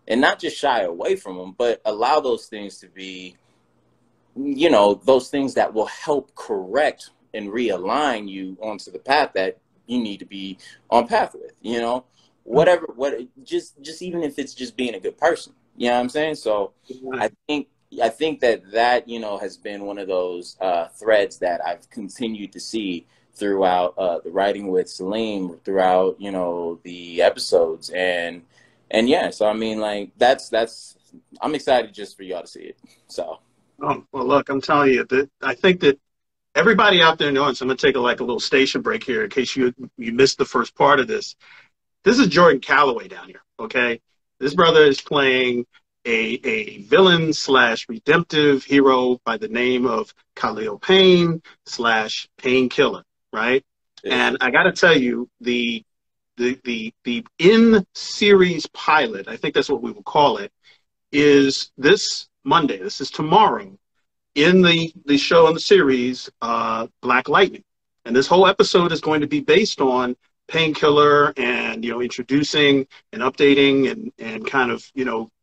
And not just shy away from them, but allow those things to be, those things that will help correct and realign you onto the path that you need to be on path with, just even if it's just being a good person, you know what I'm saying? So I think that has been one of those threads that I've continued to see throughout the writing with Salim, throughout, the episodes. And yeah, so I mean, like, that's I'm excited just for y'all to see it. So. Oh, well, look, I'm telling you that I think that everybody out there knows, I'm going to take a little station break here in case you missed the first part of this. This is Jordan Calloway down here, okay? This brother is playing a villain / redemptive hero by the name of Khalil Payne / Painkiller, right? Yeah. And I got to tell you, the in-series pilot, I think that's what we will call it, is this Monday. This is tomorrow in the show in the series, Black Lightning. And this whole episode is going to be based on Painkiller and, introducing and updating and kind of,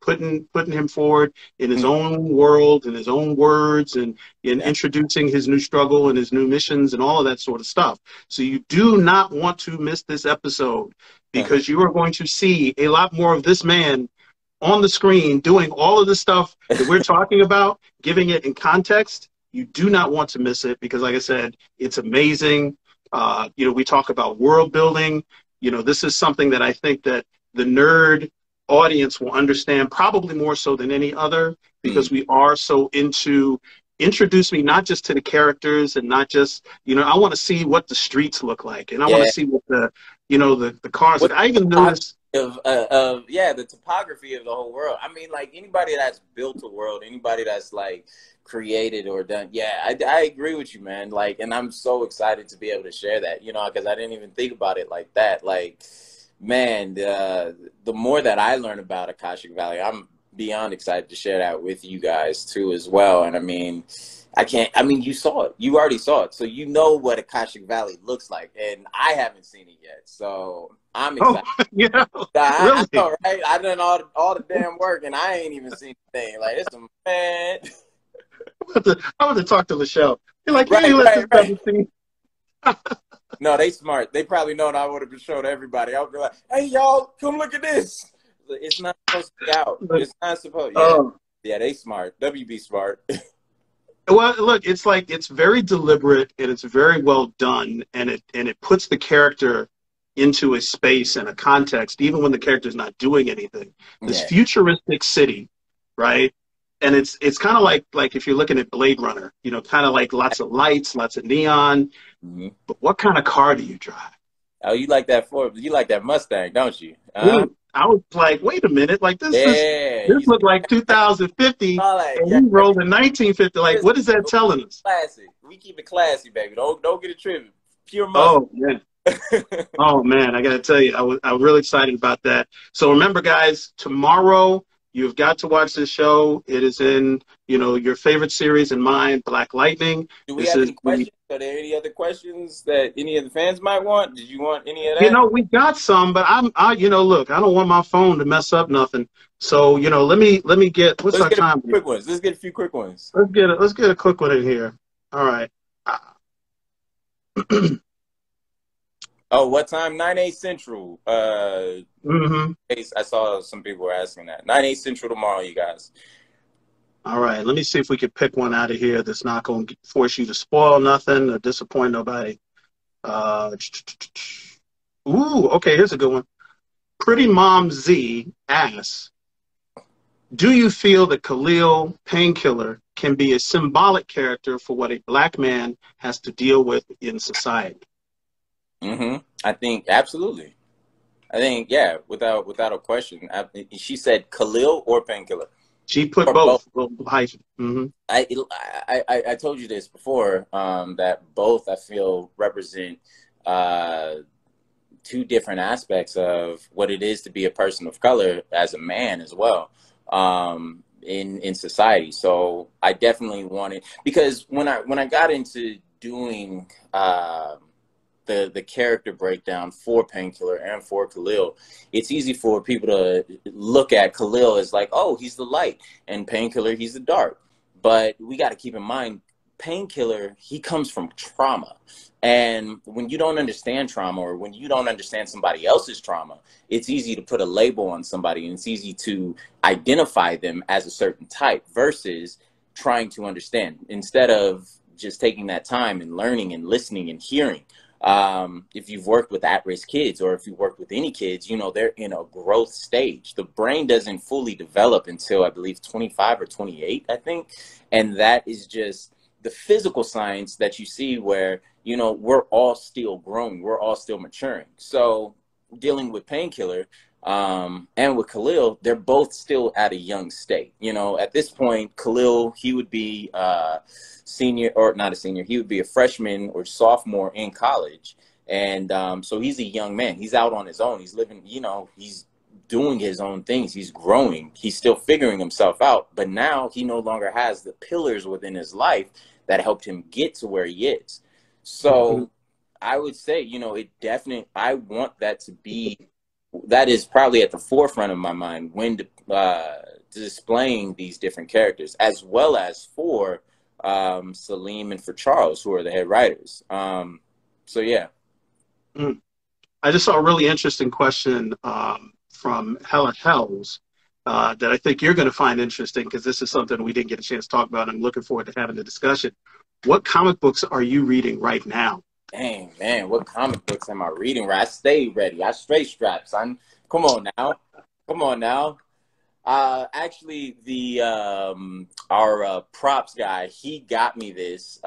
putting him forward in his own world, in his own words, and in introducing his new struggle and his new missions and all of that sort of stuff. So you do not want to miss this episode, because you are going to see a lot more of this man on the screen doing all of the stuff that we're talking about, giving it in context. You do not want to miss it, because, like I said, it's amazing. We talk about world building. This is something that I think that the nerd audience will understand probably more so than any other, because we are so into introduce me not just to the characters and not just, I want to see what the streets look like, and I want to see what the cars. I even noticed the topography of the whole world. I mean, like, anybody that's built a world, anybody that's like created or done, I agree with you, man. Like, and I'm so excited to be able to share that, because I didn't even think about it like that. Like, man, the more that I learn about Akashic Valley, I'm beyond excited to share that with you guys too as well. And I mean, I can't. I mean, you saw it. You already saw it, so you know what Akashic Valley looks like, and I haven't seen it yet. So I'm Oh, excited. yeah, I really? know, right? I done all the damn work, and I ain't even seen the thing. Like it's a man. I want to talk to Lachelle. You're like, you Right, ain't let right, this right. brother see. No, they smart. They probably know I would have showed everybody. I would be like, "Hey, y'all, come look at this." It's not supposed to be out. It's not supposed. Yeah, Oh, yeah. They smart. WB smart. well, look, it's like it's very deliberate and it's very well done, and it puts the character into a space and a context, even when the character's not doing anything. This Yeah. futuristic city, right? And it's kind of like if you're looking at Blade Runner, you know, kind of like lots of lights, lots of neon. Mm-hmm. But what kind of car do you drive? Oh, you like that Ford? You like that Mustang, don't you? I was like, wait a minute, like Yeah. this You looked like 2050, all that? and Yeah. we rolled in 1950. Like, what is that telling us? Classy. We keep it classy, baby. Don't get it trippy. Pure Mustang. Oh man. Oh man, I gotta tell you, I'm really excited about that. So remember, guys, tomorrow you've got to watch this show. It is in, you know, your favorite series and mine, Black Lightning. Do we This have is any questions? Are there any other questions that any of the fans might want? Did you want any of you that? know, we got some, but you know, look, I don't want my phone to mess up nothing. So, you know, let me get what's Let's our get a time few here? quick ones. Let's get a few quick ones. Let's get a quick one in here. All right. Oh, what time? 9/8 Central. Mm-hmm. I saw some people were asking that. 9/8 Central tomorrow, you guys. All right. Let me see if we can pick one out of here that's not going to force you to spoil nothing or disappoint nobody. Uh, ooh, okay. Here's a good one. Pretty Mom Z asks, do you feel that Khalil Painkiller can be a symbolic character for what a black man has to deal with in society? Mm-hmm. I think absolutely. I think yeah, without a question. She said Khalil or Painkiller She put or both. both. Well, hyphen. Mm-hmm. I told you this before, that both I feel represent uh, two different aspects of what it is to be a person of color as a man as well, in society. So I definitely wanted, because when I got into doing the character breakdown for Painkiller and for Khalil, it's easy for people to look at Khalil as like, oh, he's the light, and Painkiller, he's the dark. But we got to keep in mind, Painkiller, he comes from trauma. And when you don't understand trauma, or when you don't understand somebody else's trauma, it's easy to put a label on somebody, and it's easy to identify them as a certain type versus trying to understand, instead of just taking that time and learning and listening and hearing. If you've worked with at-risk kids, or if you worked with any kids, you know, they're in a growth stage. The brain doesn't fully develop until, I believe, 25 or 28, I think. And that is just the physical science that you see where, you know, we're all still growing. We're all still maturing. So dealing with Painkiller, and with Khalil, they're both still at a young state. You know, at this point, Khalil, he would be senior, or not a senior, he would be a freshman or sophomore in college. And so he's a young man. He's out on his own. He's living, you know, he's doing his own things. He's growing. He's still figuring himself out. But now he no longer has the pillars within his life that helped him get to where he is. Mm-hmm. So I would say, you know, I want that to be, that is probably at the forefront of my mind when displaying these different characters, as well as for Salim and for Charles, who are the head writers. So yeah. Mm. I just saw a really interesting question from Hella Hells that I think you're going to find interesting, because this is something we didn't get a chance to talk about. I'm looking forward to having the discussion. What comic books are you reading right now? Dang, man, what comic books am I reading? I stay ready. I straight straps. Come on now. Come on now. Actually, our props guy, he got me this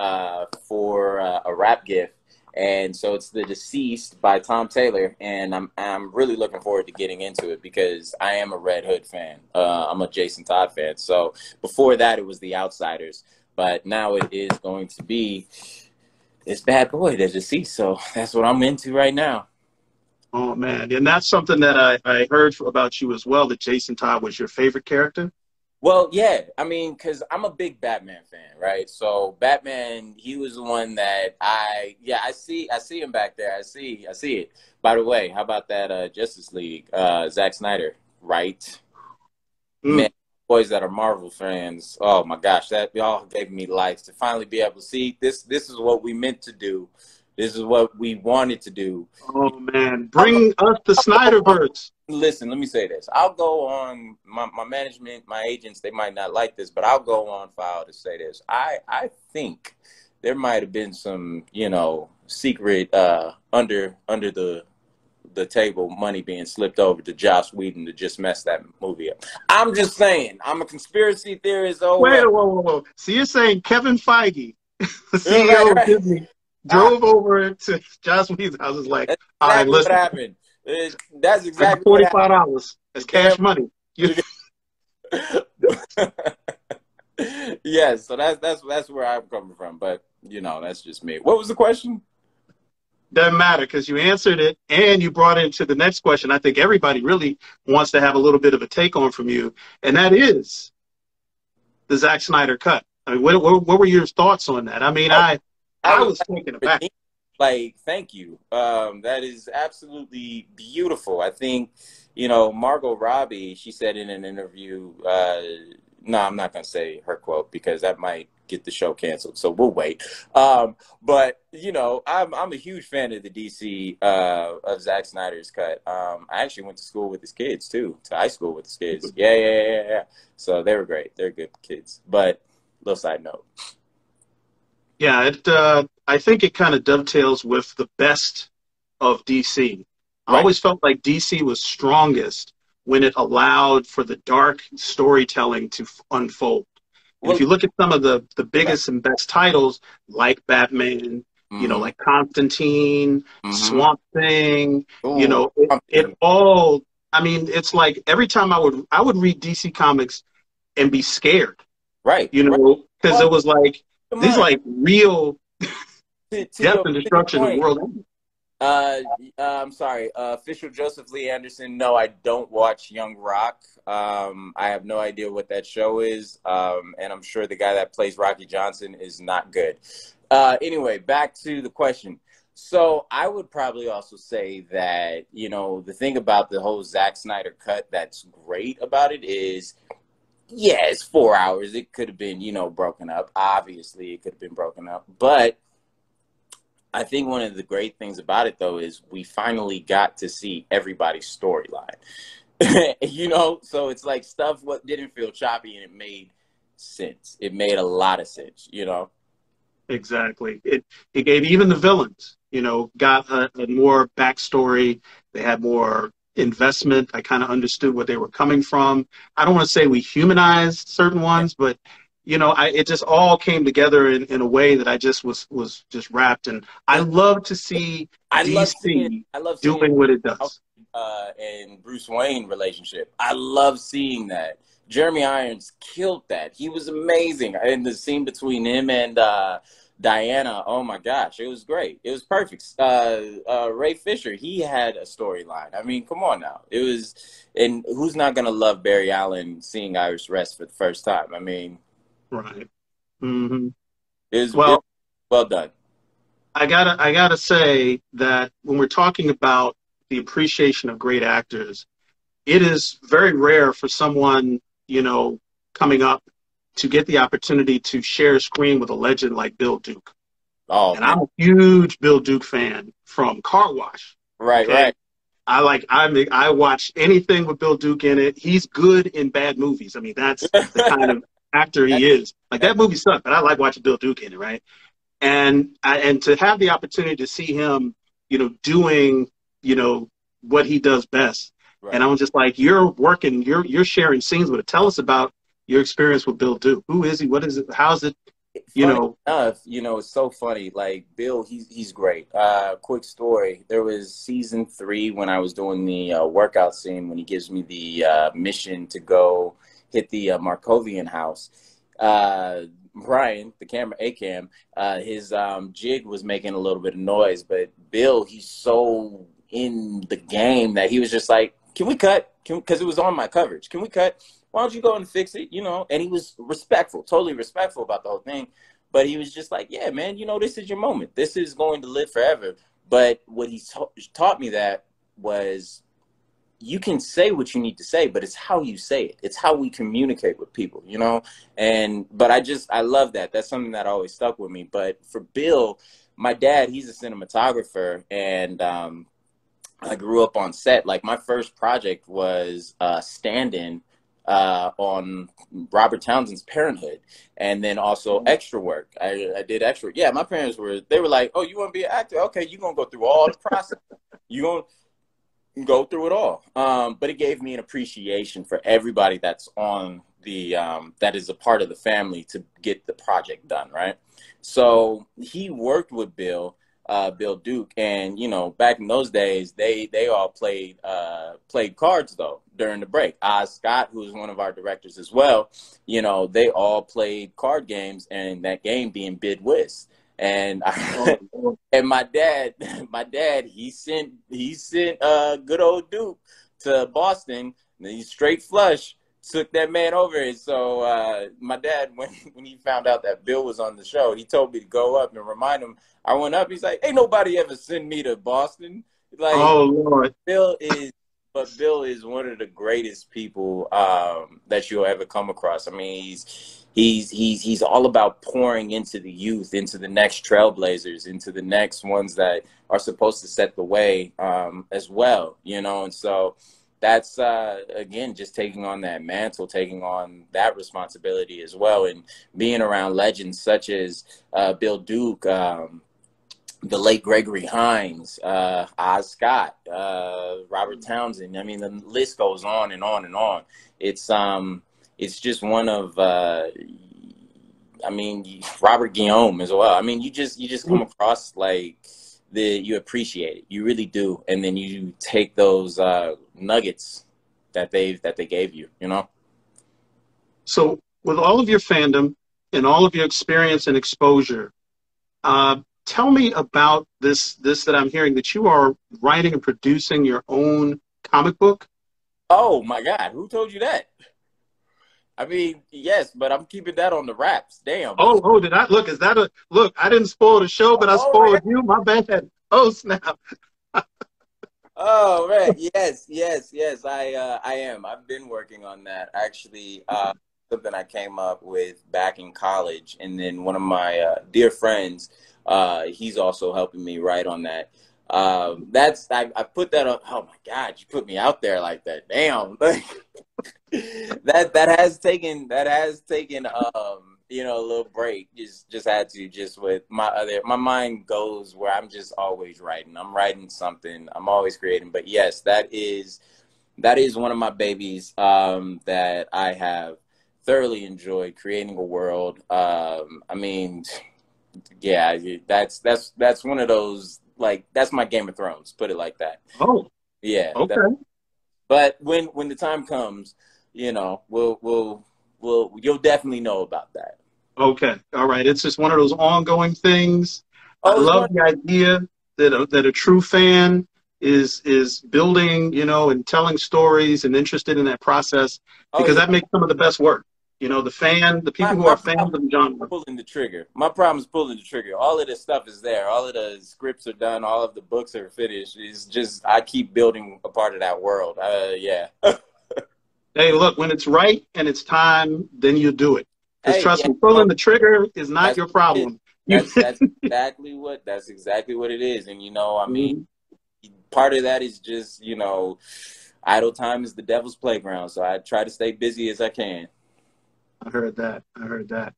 for a rap gift, and so it's The Deceased by Tom Taylor, and I'm really looking forward to getting into it because I am a Red Hood fan. I'm a Jason Todd fan. So before that, it was The Outsiders, but now it is going to be this bad boy, The Deceased. So that's what I'm into right now. Oh man, and that's something that I heard about you as well. That Jason Todd was your favorite character. Well, yeah, I mean, because I'm a big Batman fan, right? So Batman, he was the one that I see him back there. I see it. By the way, how about that Justice League, Zack Snyder, right? Man, Mm. boys that are Marvel fans, oh my gosh, that y'all gave me life to finally be able to see this. This is what we meant to do. This is what we wanted to do. Oh man, I'll go, bring us the I'll go on. Snyderverse. Listen, let me say this. I'll go on my management, my agents, they might not like this, but I'll go on file to say this. I think there might have been some, secret under the table money being slipped over to Joss Whedon to just mess that movie up. I'm just saying. I'm a conspiracy theorist. Oh Wait, well. whoa. So you're saying Kevin Feige, the Right, CEO of right. Disney, Ah, drove over to Joss Whedon's house, was like, that's all right, exactly what listen, happened. That's I got exactly what happened. $45. That's You're damn cash money. You yes, so that's where I'm coming from. But that's just me. What was the question? doesn't matter because you answered it and you brought it into the next question. I think everybody really wants to have a little bit of a take on from you, and that is the Zack Snyder cut. I mean, what were your thoughts on that? I mean, Oh, I I was was taken aback. like, thank you. That is absolutely beautiful. I think, Margot Robbie, she said in an interview, no, I'm not going to say her quote because that might get the show canceled. So we'll wait. But, I'm a huge fan of the DC, of Zack Snyder's cut. I actually went to school with his kids too, to high school with his kids. Yeah. So they were great. They're good kids. But little side note. Yeah, I think it kind of dovetails with the best of DC. I Right. always felt like DC was strongest when it allowed for the dark storytelling to unfold. And if Well, you look at some of the right. biggest and best titles, like Batman, Mm-hmm. like Constantine, Mm-hmm. Swamp Thing, Ooh, it something. all. I mean, it's like every time I would read DC comics and be scared, Right, right. because Well, it was like come these on. like real To death your and to your destruction and point. world ending. Uh, I'm sorry. Official Joseph Lee Anderson. No, I don't watch Young Rock. I have no idea what that show is. And I'm sure the guy that plays Rocky Johnson is not good. Anyway, back to the question. So I would probably also say that, the thing about the whole Zack Snyder cut that's great about it is, yeah, it's 4 hours. It could have been, broken up. Obviously, it could have been broken up. But I think one of the great things about it, though, is we finally got to see everybody's storyline. So it's like stuff what didn't feel choppy and it made sense. It made a lot of sense. Exactly. It gave even the villains, got a more backstory. They had more investment. I kind of understood where they were coming from. I don't want to say we humanized certain Yeah. ones, but it just all came together in a way that I just was just wrapped. And I And love to see DC I love seeing doing what it does. and Bruce Wayne relationship. I love seeing that. Jeremy Irons killed that. He was amazing. And the scene between him and Diana, oh my gosh, it was great. It was perfect. Ray Fisher, he had a storyline. I mean, come on now. It was, and who's not gonna love Barry Allen seeing Irish Rest for the first time? I mean, Right. Hmm. it was Well, well done. I gotta say that when we're talking about the appreciation of great actors, it is very rare for someone, coming up to get the opportunity to share a screen with a legend like Bill Duke. Oh And man, I'm a huge Bill Duke fan from Car Wash. right, Okay. right. I watch anything with Bill Duke in it. He's good in bad movies. I mean, that's the kind of actor That- he is. Like that- that movie sucked, but I like watching Bill Duke in it, right? And to have the opportunity to see him, doing, what he does best. And right. I'm just like, you're sharing scenes with it. Tell us about your experience with Bill Duke. Who is he? What is it? How's it? You Funny know, enough, it's so funny. Like Bill, he's great. Quick story: there was season 3 when I was doing the workout scene when he gives me the mission to go hit the Markovian house. Brian, the camera, his jig was making a little bit of noise, but Bill, he's so in the game that he was just like, "Can we cut? Because it was on my coverage. Can we cut?" why don't you go and fix it, you know? And he was respectful, totally respectful about the whole thing. But he was just like, yeah, man, you know, this is your moment. This is going to live forever. But what he taught me that was, you can say what you need to say, but it's how you say it. It's how we communicate with people, you know? But I love that. That's something that always stuck with me. But for Bill, my dad, he's a cinematographer, and I grew up on set. Like, my first project was stand-in on Robert Townsend's Parenthood, and then also extra work. I did extra. Yeah, my parents they were like, oh, you want to be an actor? Okay, you're going to go through all the process. You're going to go through it all. But it gave me an appreciation for everybody that's on that is a part of the family to get the project done, right? So he worked with Bill Duke, and you know, back in those days, they all played cards though during the break. Oz Scott, who was one of our directors as well, you know, they all played card games, and that game being Bid Whist. And and my dad, he sent good old Duke to Boston, and he's straight flush. Took that man over. And so my dad, when he found out that Bill was on the show, he told me to go up and remind him. I went up. He's like, ain't nobody ever sent me to Boston. Like, oh Lord, Bill is one of the greatest people that you'll ever come across. I mean, he's all about pouring into the youth, into the next trailblazers, into the next ones that are supposed to set the way as well, you know. And so that's again, just taking on that mantle, taking on that responsibility as well, and being around legends such as Bill Duke, the late Gregory Hines, Oz Scott, Robert Townsend. I mean, the list goes on and on and on. It's just one of I mean, Robert Guillaume as well. I mean, you just come across like you appreciate it. You really do. And then you take those nuggets that they gave you, you know? So with all of your fandom and all of your experience and exposure, tell me about this that I'm hearing, that you are writing and producing your own comic book. Oh my God, who told you that? I mean, yes, but I'm keeping that on the wraps. Damn. Oh, did I look? Is that a look? I didn't spoil the show, but I spoiled you. My bad. Oh snap. Oh man, yes. I am. I've been working on that actually. Something I came up with back in college, and then one of my dear friends, he's also helping me write on that. I put that on. Oh my God, you put me out there like that. Damn. that has taken you know, a little break. Just had to, just with my mind goes where I'm just always writing. I'm writing something. I'm always creating. But yes, that is one of my babies that I have thoroughly enjoyed creating a world. I mean, yeah, that's one of those, like, that's my Game of Thrones, put it like that. Oh, yeah. Okay. But when the time comes, you know, you'll definitely know about that. Okay. All right. It's just one of those ongoing things. I love the idea that a true fan is building, you know, and telling stories and interested in that process, because that makes some of the best work. You know, the people who are fans of the genre. Pulling the trigger. My problem is pulling the trigger. All of this stuff is there. All of the scripts are done. All of the books are finished. It's just, I keep building a part of that world. Yeah. Hey, look, when it's right and it's time, then you do it. Because trust me, pulling the trigger is not your problem. That's exactly what it is. And, you know, I mean, part of that is just, you know, idle time is the devil's playground. So I try to stay busy as I can. I heard that.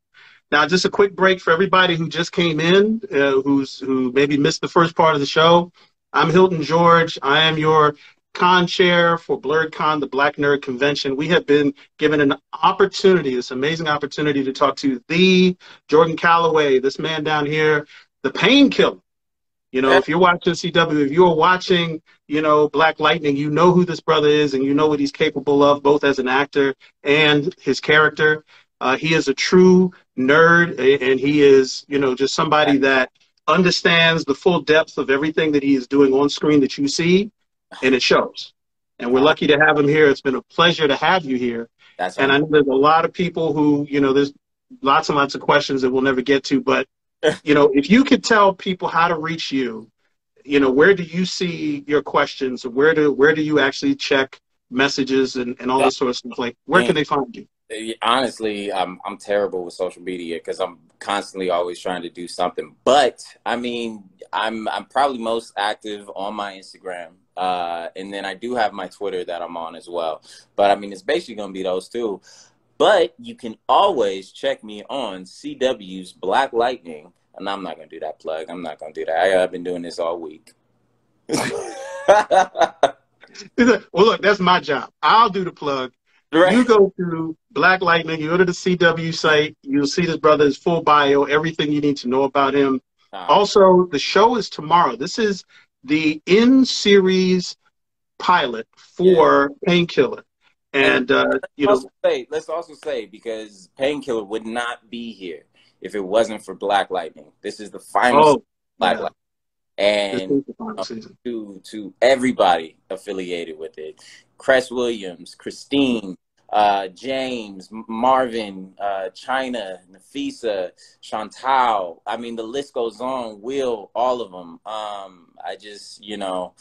Now, just a quick break for everybody who just came in, who maybe missed the first part of the show. I'm Hilton George. I am your con chair for BlurredCon, the Black Nerd Convention. We have been given an opportunity, this amazing opportunity, to talk to the Jordan Calloway, this man down here, the Painkiller. You know, if you're watching CW, if you're watching, you know, Black Lightning, you know who this brother is and you know what he's capable of, both as an actor and his character. He is a true nerd, and he is, you know, just somebody that understands the full depth of everything that he is doing on screen that you see, and it shows. And we're lucky to have him here. It's been a pleasure to have you here. That's And I know there's a lot of people who, you know, there's lots and lots of questions that we'll never get to. But, you know, if you could tell people how to reach you, you know, where do you see your questions? Where do you actually check messages and all this sort of stuff? Like, where can they find you? Honestly, I'm terrible with social media because I'm constantly always trying to do something. But I mean, I'm probably most active on my Instagram, and then I do have my Twitter that I'm on as well. But I mean, it's basically gonna be those two. But you can always check me on CW's Black Lightning, and I'm not gonna do that plug. I'm not gonna do that. I've been doing this all week. Well, look, that's my job. I'll do the plug. Right. You go to Black Lightning, you go to the CW site, you'll see this brother's full bio, everything you need to know about him. Also, the show is tomorrow. This is the in-series pilot for Painkiller. And you know, let's also say, because Painkiller would not be here if it wasn't for Black Lightning. This is the final Black Lightning. And to everybody affiliated with it, Cress Williams, Christine, James, Marvin, China, Nafisa, Chantal. I mean, the list goes on. Will, all of them. I just, you know,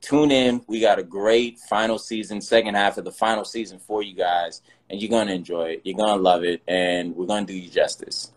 tune in. We got a great final season, second half of the final season for you guys, and you're gonna enjoy it. You're gonna love it, and we're gonna do you justice.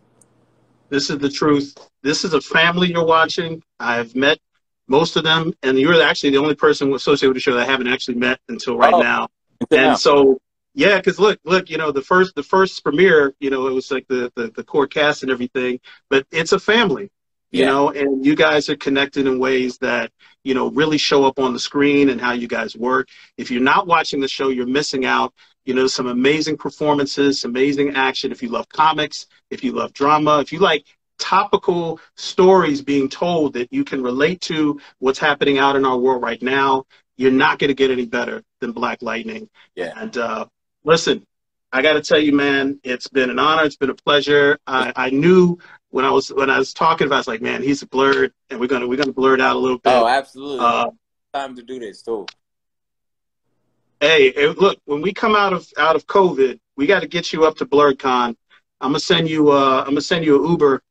This is the truth. This is a family you're watching. I've met most of them, and you're actually the only person associated with the show that I haven't actually met until right now. And so, yeah, because look, you know, the first premiere, you know, it was like the core cast and everything, but it's a family, you know, and you guys are connected in ways that, you know, really show up on the screen and how you guys work. If you're not watching the show, you're missing out. You know, some amazing performances, amazing action. If you love comics, if you love drama, if you like topical stories being told that you can relate to what's happening out in our world right now, you're not going to get any better than Black Lightning. And listen, I got to tell you, man, it's been an honor. It's been a pleasure. I knew when I was talking about it, I was like, man, he's blurred, and we're gonna blur it out a little bit. Oh, absolutely. Time to do this too. Hey, look, when we come out of COVID, we got to get you up to BlurredCon. I'm gonna send you an Uber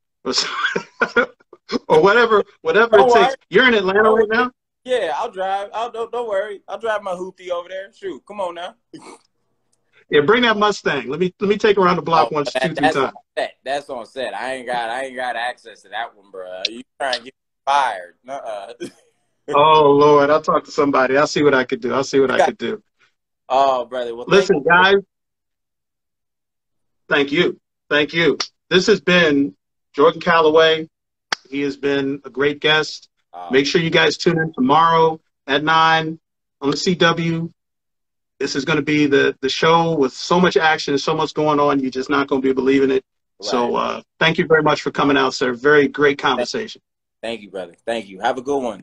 or whatever it takes. You're in Atlanta right now? Yeah, I'll drive. Don't worry. I'll drive my hoopty over there. Shoot, come on now. Yeah, bring that Mustang. Let me take around the block once, two, three times. That's on set. I ain't got access to that one, bro. You trying to get fired? Oh Lord, I'll talk to somebody. I'll see what I could do. Oh, brother. Well, listen, guys. Thank you. This has been Jordan Calloway. He has been a great guest. Make sure you guys tune in tomorrow at 9 on the CW. This is going to be the show with so much action and so much going on. You're just not going to be believing it. Right. So thank you very much for coming out, sir. Very great conversation. Thank you, brother. Thank you. Have a good one.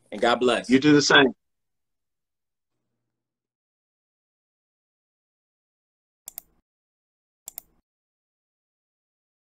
And God bless. You do the same.